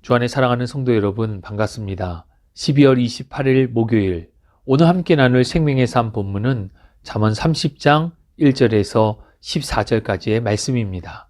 주 안에 사랑하는 성도 여러분, 반갑습니다. 12월 28일 목요일, 오늘 함께 나눌 생명의 삶 본문은 잠언 30장 1절에서 14절까지의 말씀입니다.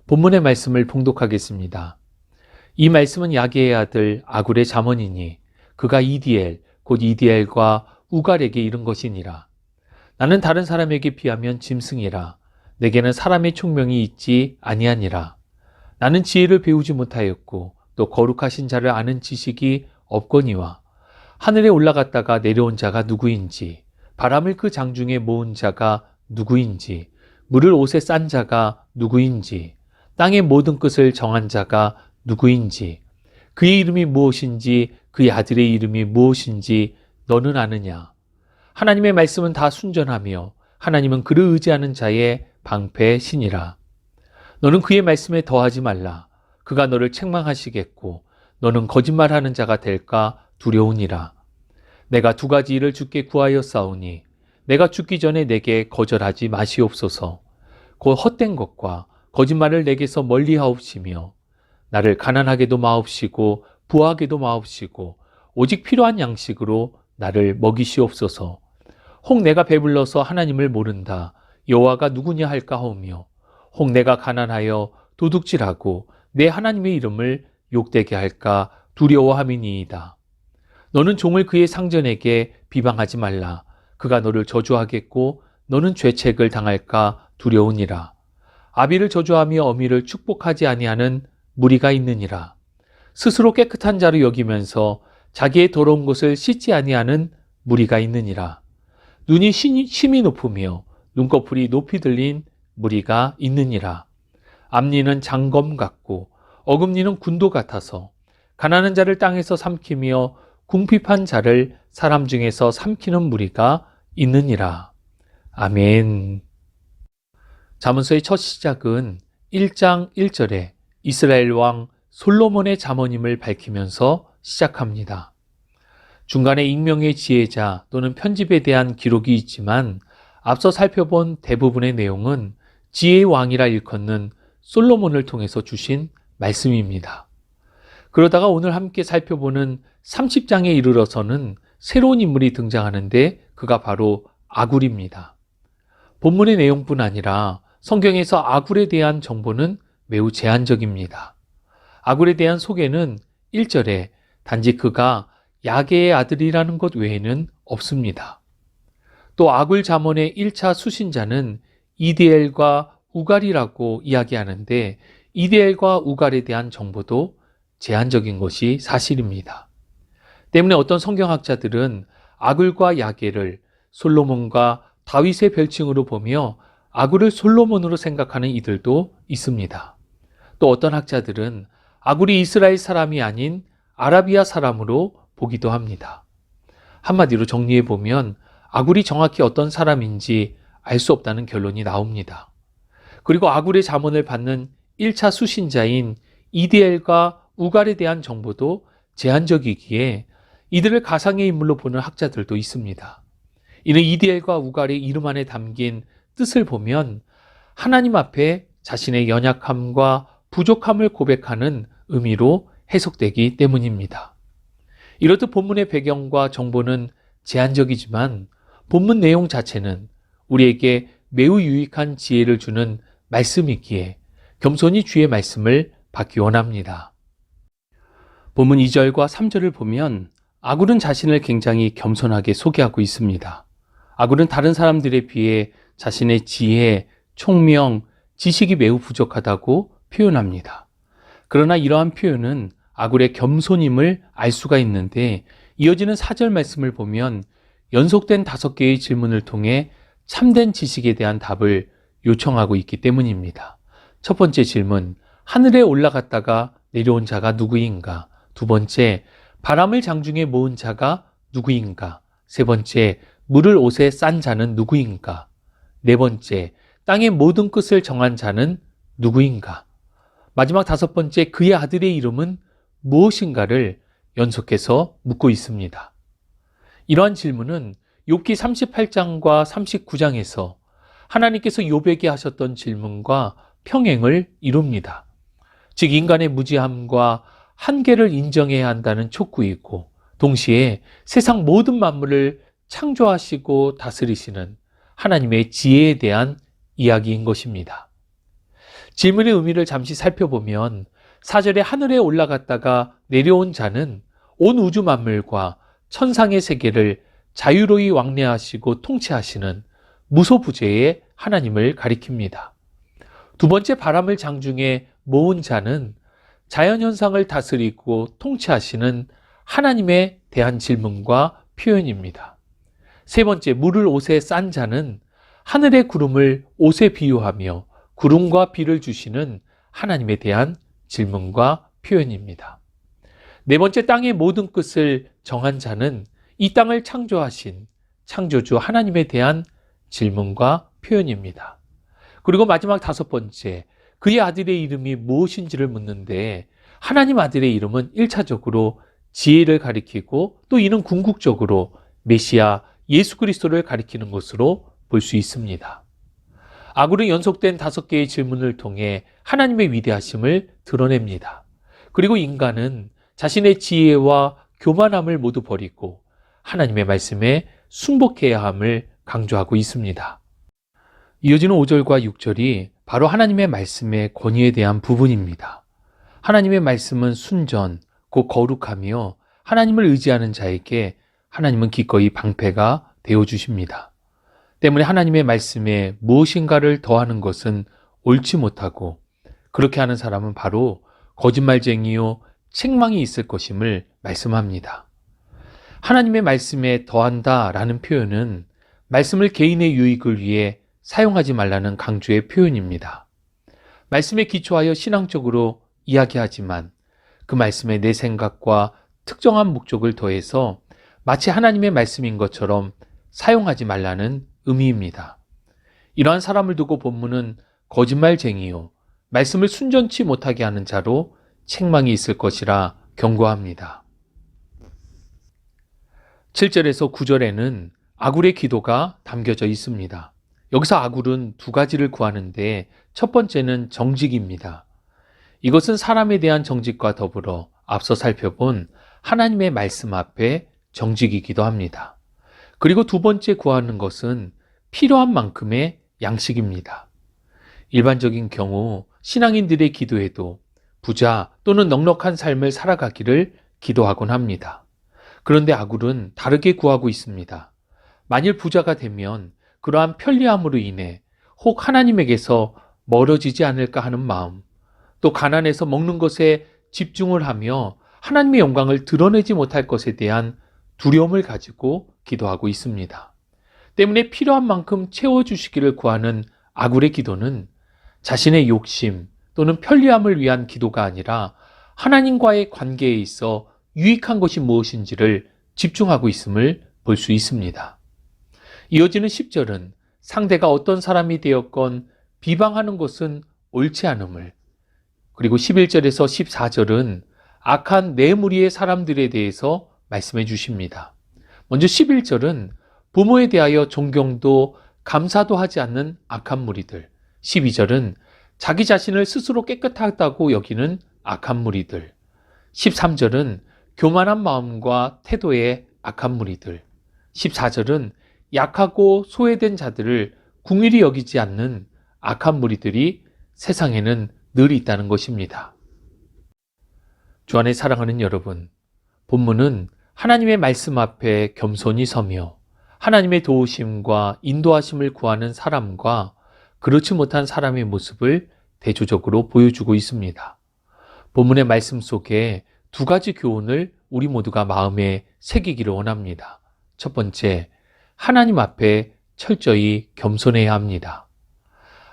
본문의 말씀을 봉독하겠습니다. 이 말씀은 야게의 아들 아굴의 잠언이니 그가 이디엘, 곧 이디엘과 우갈에게 이른 것이니라. 나는 다른 사람에게 비하면 짐승이라. 내게는 사람의 총명이 있지 아니하니라. 나는 지혜를 배우지 못하였고 또 거룩하신 자를 아는 지식이 없거니와 하늘에 올라갔다가 내려온 자가 누구인지, 바람을 그 장중에 모은 자가 누구인지, 물을 옷에 싼 자가 누구인지, 땅의 모든 끝을 정한 자가 누구인지, 그의 이름이 무엇인지, 그의 아들의 이름이 무엇인지 너는 아느냐? 하나님의 말씀은 다 순전하며 하나님은 그를 의지하는 자의 방패시니라. 너는 그의 말씀에 더하지 말라. 그가 너를 책망하시겠고 너는 거짓말하는 자가 될까 두려우니라. 내가 두 가지 일을 주께 구하였사오니 내가 죽기 전에 내게 거절하지 마시옵소서. 곧 헛된 것과 거짓말을 내게서 멀리하옵시며 나를 가난하게도 마옵시고 부하게도 마옵시고 오직 필요한 양식으로 나를 먹이시옵소서. 혹 내가 배불러서 하나님을 모른다. 여호와가 누구냐 할까 하오며 혹 내가 가난하여 도둑질하고 내 하나님의 이름을 욕되게 할까 두려워함이니이다. 너는 종을 그의 상전에게 비방하지 말라. 그가 너를 저주하겠고 너는 죄책을 당할까 두려우니라. 아비를 저주하며 어미를 축복하지 아니하는 무리가 있느니라. 스스로 깨끗한 자로 여기면서 자기의 더러운 것을 씻지 아니하는 무리가 있느니라. 눈이 심히 높으며 눈꺼풀이 높이 들린 무리가 있느니라. 앞니는 장검 같고 어금니는 군도 같아서 가난한 자를 땅에서 삼키며 궁핍한 자를 사람 중에서 삼키는 무리가 있느니라. 아멘. 잠언서의 첫 시작은 1장 1절에 이스라엘 왕 솔로몬의 잠언임을 밝히면서 시작합니다. 중간에 익명의 지혜자 또는 편집에 대한 기록이 있지만 앞서 살펴본 대부분의 내용은 지혜의 왕이라 일컫는 솔로몬을 통해서 주신 말씀입니다. 그러다가 오늘 함께 살펴보는 30장에 이르러서는 새로운 인물이 등장하는데 그가 바로 아굴입니다. 본문의 내용뿐 아니라 성경에서 아굴에 대한 정보는 매우 제한적입니다. 아굴에 대한 소개는 1절에 단지 그가 야게의 아들이라는 것 외에는 없습니다. 또 아굴 잠언의 1차 수신자는 이디엘과 우갈이라고 이야기하는데 이디엘과 우갈에 대한 정보도 제한적인 것이 사실입니다. 때문에 어떤 성경학자들은 아굴과 야게를 솔로몬과 다윗의 별칭으로 보며 아굴을 솔로몬으로 생각하는 이들도 있습니다. 또 어떤 학자들은 아굴이 이스라엘 사람이 아닌 아라비아 사람으로 보기도 합니다. 한마디로 정리해보면 아굴이 정확히 어떤 사람인지 알 수 없다는 결론이 나옵니다. 그리고 아굴의 잠언을 받는 1차 수신자인 이디엘과 우갈에 대한 정보도 제한적이기에 이들을 가상의 인물로 보는 학자들도 있습니다. 이는 이디엘과 우갈의 이름 안에 담긴 뜻을 보면 하나님 앞에 자신의 연약함과 부족함을 고백하는 의미로 해석되기 때문입니다. 이렇듯 본문의 배경과 정보는 제한적이지만 본문 내용 자체는 우리에게 매우 유익한 지혜를 주는 말씀이기에 겸손히 주의 말씀을 받기 원합니다. 본문 2절과 3절을 보면 아굴은 자신을 굉장히 겸손하게 소개하고 있습니다. 아굴은 다른 사람들에 비해 자신의 지혜, 총명, 지식이 매우 부족하다고 표현합니다. 그러나 이러한 표현은 아굴의 겸손임을 알 수가 있는데 이어지는 4절 말씀을 보면 연속된 5개의 질문을 통해 참된 지식에 대한 답을 요청하고 있기 때문입니다. 첫 번째 질문, 하늘에 올라갔다가 내려온 자가 누구인가? 두 번째, 바람을 장중에 모은 자가 누구인가? 세 번째, 물을 옷에 싼 자는 누구인가? 네 번째, 땅의 모든 끝을 정한 자는 누구인가? 마지막 5번째, 그의 아들의 이름은 무엇인가를 연속해서 묻고 있습니다. 이러한 질문은 욥기 38장과 39장에서 하나님께서 욥에게 하셨던 질문과 평행을 이룹니다. 즉 인간의 무지함과 한계를 인정해야 한다는 촉구이고 동시에 세상 모든 만물을 창조하시고 다스리시는 하나님의 지혜에 대한 이야기인 것입니다. 질문의 의미를 잠시 살펴보면 4절에 하늘에 올라갔다가 내려온 자는 온 우주 만물과 천상의 세계를 자유로이 왕래하시고 통치하시는 무소부재의 하나님을 가리킵니다. 두 번째 바람을 장중에 모은 자는 자연현상을 다스리고 통치하시는 하나님에 대한 질문과 표현입니다. 세 번째 물을 옷에 싼 자는 하늘의 구름을 옷에 비유하며 구름과 비를 주시는 하나님에 대한 질문과 표현입니다. 네 번째 땅의 모든 끝을 정한 자는 이 땅을 창조하신 창조주 하나님에 대한 질문과 표현입니다. 그리고 마지막 다섯 번째, 그의 아들의 이름이 무엇인지를 묻는데 하나님 아들의 이름은 1차적으로 지혜를 가리키고 또 이는 궁극적으로 메시아 예수 그리스도를 가리키는 것으로 볼 수 있습니다. 아굴은 연속된 5개의 질문을 통해 하나님의 위대하심을 드러냅니다. 그리고 인간은 자신의 지혜와 교만함을 모두 버리고 하나님의 말씀에 순복해야 함을 강조하고 있습니다. 이어지는 5절과 6절이 바로 하나님의 말씀의 권위에 대한 부분입니다. 하나님의 말씀은 순전, 곧 거룩하며 하나님을 의지하는 자에게 하나님은 기꺼이 방패가 되어주십니다. 때문에 하나님의 말씀에 무엇인가를 더하는 것은 옳지 못하고 그렇게 하는 사람은 바로 거짓말쟁이요 책망이 있을 것임을 말씀합니다. 하나님의 말씀에 더한다라는 표현은 말씀을 개인의 유익을 위해 사용하지 말라는 강조의 표현입니다. 말씀에 기초하여 신앙적으로 이야기하지만 그 말씀에 내 생각과 특정한 목적을 더해서 마치 하나님의 말씀인 것처럼 사용하지 말라는 의미입니다. 이러한 사람을 두고 본문은 거짓말쟁이요 말씀을 순전치 못하게 하는 자로 책망이 있을 것이라 경고합니다. 7절에서 9절에는 아굴의 기도가 담겨져 있습니다. 여기서 아굴은 두 가지를 구하는데 첫 번째는 정직입니다. 이것은 사람에 대한 정직과 더불어 앞서 살펴본 하나님의 말씀 앞에 정직이기도 합니다. 그리고 두 번째 구하는 것은 필요한 만큼의 양식입니다. 일반적인 경우 신앙인들의 기도에도 부자 또는 넉넉한 삶을 살아가기를 기도하곤 합니다. 그런데 아굴은 다르게 구하고 있습니다. 만일 부자가 되면 그러한 편리함으로 인해 혹 하나님에게서 멀어지지 않을까 하는 마음, 또 가난해서 먹는 것에 집중을 하며 하나님의 영광을 드러내지 못할 것에 대한 두려움을 가지고 기도하고 있습니다. 때문에 필요한 만큼 채워주시기를 구하는 아굴의 기도는 자신의 욕심 또는 편리함을 위한 기도가 아니라 하나님과의 관계에 있어 유익한 것이 무엇인지를 집중하고 있음을 볼 수 있습니다. 이어지는 10절은 상대가 어떤 사람이 되었건 비방하는 것은 옳지 않음을, 그리고 11절에서 14절은 악한 네 무리의 사람들에 대해서 말씀해 주십니다. 먼저 11절은 부모에 대하여 존경도 감사도 하지 않는 악한 무리들, 12절은 자기 자신을 스스로 깨끗하다고 여기는 악한 무리들, 13절은 교만한 마음과 태도의 악한 무리들, 14절은 약하고 소외된 자들을 궁일이 여기지 않는 악한 무리들이 세상에는 늘 있다는 것입니다. 주 안에 사랑하는 여러분, 본문은 하나님의 말씀 앞에 겸손히 서며 하나님의 도우심과 인도하심을 구하는 사람과 그렇지 못한 사람의 모습을 대조적으로 보여주고 있습니다. 본문의 말씀 속에 두 가지 교훈을 우리 모두가 마음에 새기기를 원합니다. 첫 번째, 하나님 앞에 철저히 겸손해야 합니다.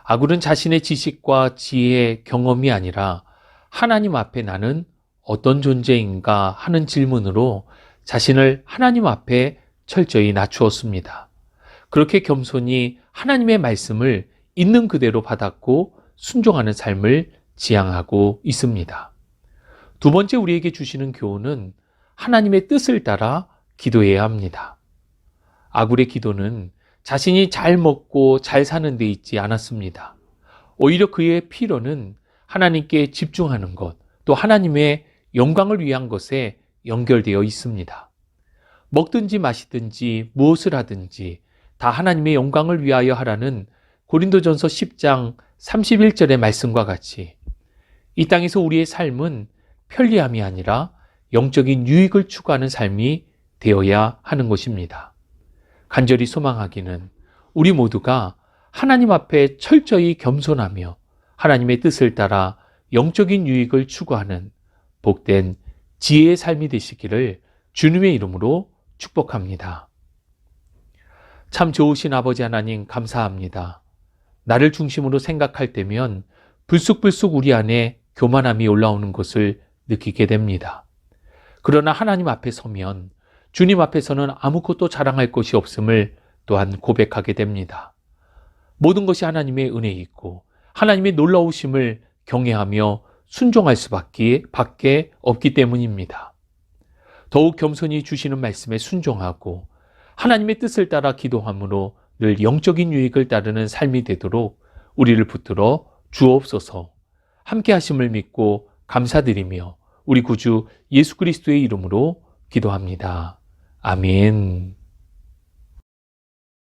아굴은 자신의 지식과 지혜, 경험이 아니라 하나님 앞에 나는 어떤 존재인가 하는 질문으로 자신을 하나님 앞에 철저히 낮추었습니다. 그렇게 겸손히 하나님의 말씀을 있는 그대로 받았고 순종하는 삶을 지향하고 있습니다. 두 번째 우리에게 주시는 교훈은 하나님의 뜻을 따라 기도해야 합니다. 아굴의 기도는 자신이 잘 먹고 잘 사는 데 있지 않았습니다. 오히려 그의 필요는 하나님께 집중하는 것, 또 하나님의 영광을 위한 것에 연결되어 있습니다. 먹든지 마시든지 무엇을 하든지 다 하나님의 영광을 위하여 하라는 고린도전서 10장 31절의 말씀과 같이 이 땅에서 우리의 삶은 편리함이 아니라 영적인 유익을 추구하는 삶이 되어야 하는 것입니다. 간절히 소망하기는 우리 모두가 하나님 앞에 철저히 겸손하며 하나님의 뜻을 따라 영적인 유익을 추구하는 복된 지혜의 삶이 되시기를 주님의 이름으로 축복합니다. 참 좋으신 아버지 하나님 감사합니다. 나를 중심으로 생각할 때면 불쑥불쑥 우리 안에 교만함이 올라오는 것을 느끼게 됩니다. 그러나 하나님 앞에 서면 주님 앞에서는 아무것도 자랑할 것이 없음을 또한 고백하게 됩니다. 모든 것이 하나님의 은혜에 있고 하나님의 놀라우심을 경외하며 순종할 수밖에 없기 때문입니다. 더욱 겸손히 주시는 말씀에 순종하고 하나님의 뜻을 따라 기도함으로 늘 영적인 유익을 따르는 삶이 되도록 우리를 붙들어 주옵소서. 함께 하심을 믿고 감사드리며 우리 구주 예수 그리스도의 이름으로 기도합니다. 아멘.